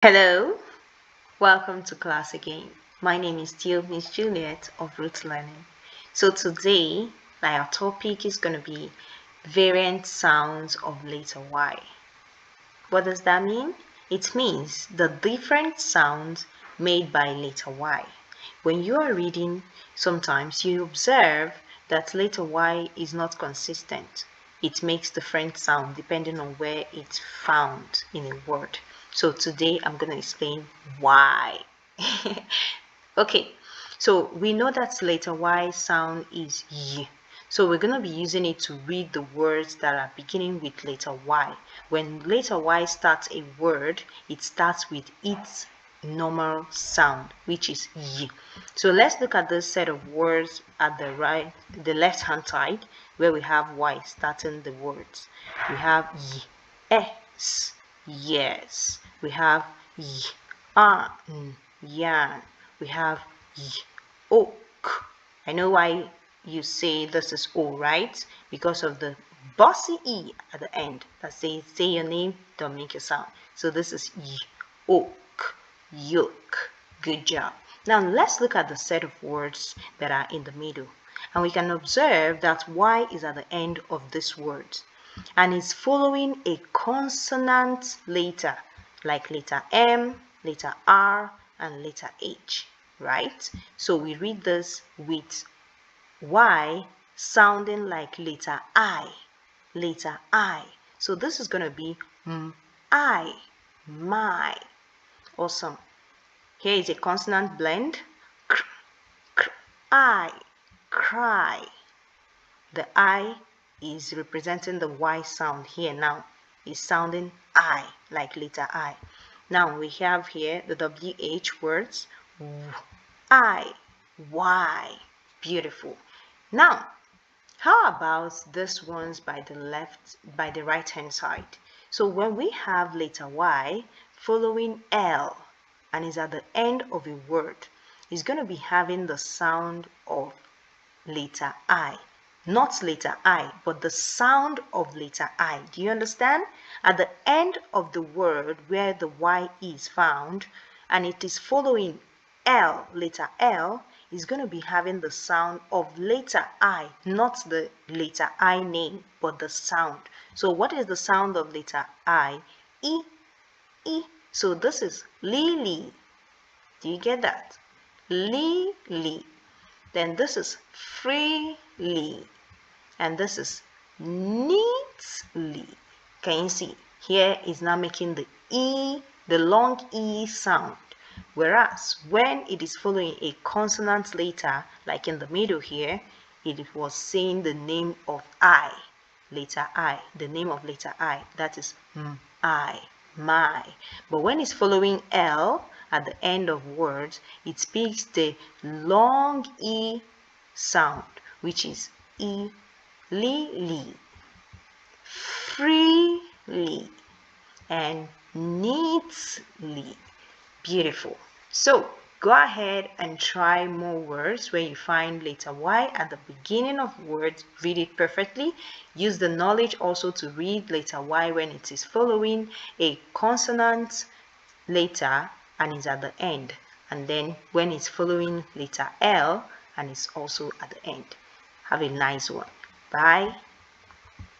Hello, welcome to class again. My name is still Miss Juliet of RootLearning. So today, our topic is going to be variant sounds of letter Y. What does that mean? It means the different sounds made by letter Y. When you are reading, sometimes you observe that letter Y is not consistent. It makes different sound depending on where it's found in a word. So today I'm going to explain why. Okay, so we know that letter Y sound is Y. So we're going to be using it to read the words that are beginning with letter Y. When letter Y starts a word, it starts with its normal sound, which is Y. So let's look at this set of words at the left hand side, where we have Y starting the words. We have Y, S, yes. We have Y, yan. We have Y, oak. I know why you say this is O, right? Because of the bossy E at the end that says say your name, don't make a sound. So this is Y, oak, yoke. Good job. Now let's look at the set of words that are in the middle. And we can observe that Y is at the end of this word and is following a consonant letter like letter M, letter R, and letter H, right? So we read this with Y sounding like letter I, letter I. So this is going to be I, my. Awesome. Here is a consonant blend. Kr, kr, I, cry. The I is representing the Y sound here now. It's sounding I, like letter I. Now we have here the WH words. I, Y. Beautiful. Now, how about this ones by the right hand side? So when we have letter Y following L and is at the end of a word, it's going to be having the sound of letter I. Not letter I, but the sound of letter I. Do you understand? At the end of the word where the Y is found and it is following L, letter L, is going to be having the sound of letter I, not the letter I name, but the sound. So what is the sound of letter I? E, E. So this is Lily. Do you get that? Lily. Then this is freely. And this is neatly. Can you see? Here is now making the E, the long E sound. Whereas when it is following a consonant letter, like in the middle here, it was saying the name of I, letter I, the name of letter I. That is I, my. But when it's following L at the end of words, it speaks the long E sound, which is E, li, freely, and neatly. Beautiful. So go ahead and try more words where you find letter Y at the beginning of words. Read it perfectly. Use the knowledge also to read letter Y when it is following a consonant letter and is at the end, and then when it's following letter L and is also at the end. Have a nice one. Bye.